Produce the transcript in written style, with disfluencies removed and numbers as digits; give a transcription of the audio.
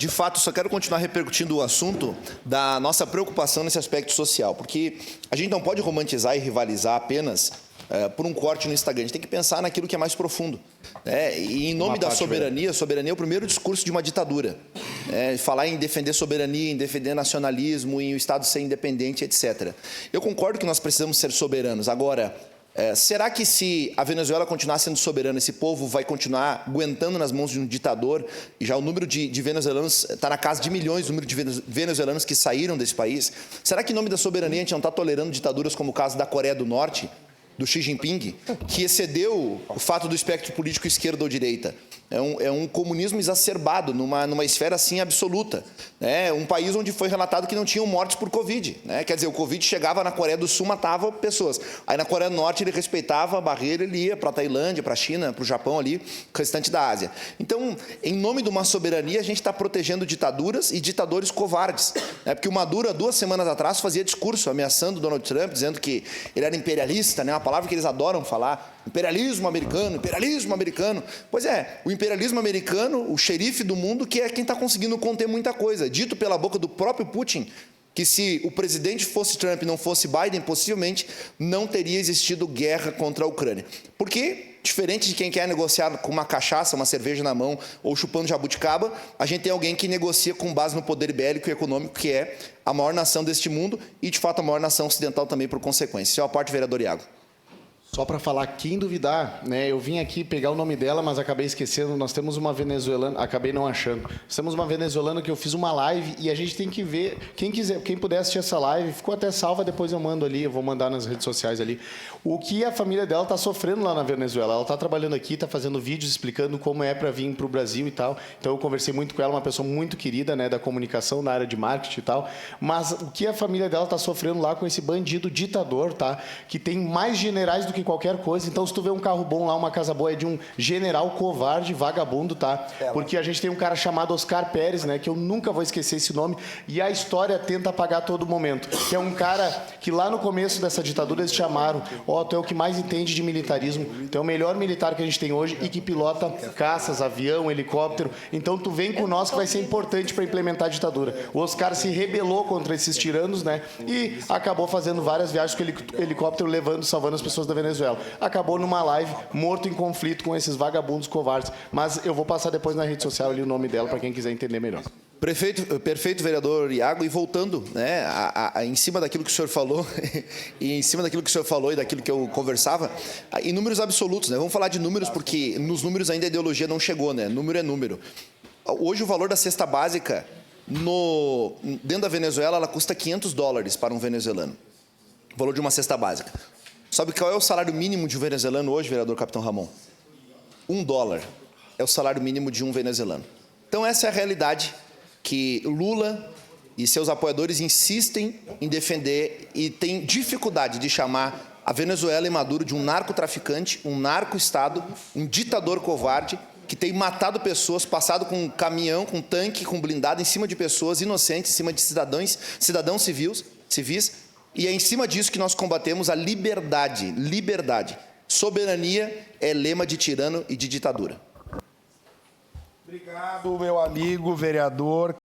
De fato, só quero continuar repercutindo o assunto da nossa preocupação nesse aspecto social, porque a gente não pode romantizar e rivalizar apenas por um corte no Instagram. A gente tem que pensar naquilo que é mais profundo. E em nome da soberania, soberania é o primeiro discurso de uma ditadura. Falar em defender soberania, em defender nacionalismo, em o Estado ser independente, etc. Eu concordo que nós precisamos ser soberanos. Agora, será que se a Venezuela continuar sendo soberana, esse povo vai continuar aguentando nas mãos de um ditador? E já o número de venezuelanos está na casa de milhões, o número de venezuelanos que saíram desse país. Será que em nome da soberania a gente não está tolerando ditaduras como o caso da Coreia do Norte, do Xi Jinping, que excedeu o fato do espectro político esquerda ou direita? É um comunismo exacerbado, numa esfera assim absoluta. Um país onde foi relatado que não tinham mortes por Covid. Quer dizer, o Covid chegava na Coreia do Sul, matava pessoas. Aí na Coreia do Norte ele respeitava a barreira, ele ia para a Tailândia, para a China, para o Japão ali, o restante da Ásia. Então, em nome de uma soberania, a gente está protegendo ditaduras e ditadores covardes. Porque o Maduro, há 2 semanas atrás, fazia discurso ameaçando Donald Trump, dizendo que ele era imperialista, uma palavra que eles adoram falar. Imperialismo americano, imperialismo americano. Pois é, o imperialismo americano, o xerife do mundo, que é quem está conseguindo conter muita coisa. Dito pela boca do próprio Putin, que se o presidente fosse Trump e não fosse Biden, possivelmente não teria existido guerra contra a Ucrânia. Porque, diferente de quem quer negociar com uma cachaça, uma cerveja na mão ou chupando jabuticaba, a gente tem alguém que negocia com base no poder bélico e econômico, que é a maior nação deste mundo e, de fato, a maior nação ocidental também por consequência. Isso é a parte, vereador Iago. Só para falar, quem duvidar, eu vim aqui pegar o nome dela, mas acabei esquecendo. Nós temos uma venezuelana, acabei não achando. Nós temos uma venezuelana que eu fiz uma live e a gente tem que ver. Quem quiser, quem puder assistir essa live, ficou até salva, depois eu mando ali, eu vou mandar nas redes sociais ali. O que a família dela está sofrendo lá na Venezuela. Ela está trabalhando aqui, está fazendo vídeos explicando como é para vir para o Brasil e tal. Então eu conversei muito com ela, uma pessoa muito querida, da comunicação, na área de marketing e tal. Mas o que a família dela está sofrendo lá com esse bandido ditador, tá? Que tem mais generais do que qualquer coisa. Então, se tu vê um carro bom lá, uma casa boa, é de um general covarde, vagabundo, tá? Porque a gente tem um cara chamado Oscar Pérez, que eu nunca vou esquecer esse nome, e a história tenta apagar a todo momento. Que é um cara que lá no começo dessa ditadura eles chamaram, tu é o que mais entende de militarismo, tu é o melhor militar que a gente tem hoje e que pilota caças, avião, helicóptero. Então, tu vem com nós que vai ser importante para implementar a ditadura. O Oscar se rebelou contra esses tiranos, e acabou fazendo várias viagens com helicóptero, salvando as pessoas da Venezuela. Acabou numa live, morto em conflito com esses vagabundos covardes. Mas eu vou passar depois na rede social ali o nome dela para quem quiser entender melhor. Perfeito, vereador Iago. E voltando em cima daquilo que o senhor falou, e em cima daquilo que o senhor falou e daquilo que eu conversava, em números absolutos. Vamos falar de números, porque nos números ainda a ideologia não chegou. Número é número. Hoje o valor da cesta básica dentro da Venezuela ela custa $500 para um venezuelano. O valor de uma cesta básica. Sabe qual é o salário mínimo de um venezuelano hoje, vereador Capitão Ramon? $1 é o salário mínimo de um venezuelano. Então, essa é a realidade que Lula e seus apoiadores insistem em defender e têm dificuldade de chamar a Venezuela e Maduro de um narcotraficante, um narco-estado, um ditador covarde que tem matado pessoas, passado com caminhão, com tanque, com blindado em cima de pessoas inocentes, em cima de cidadãos civis. E é em cima disso que nós combatemos a liberdade. Liberdade. Soberania é lema de tirano e de ditadura. Obrigado, meu amigo vereador.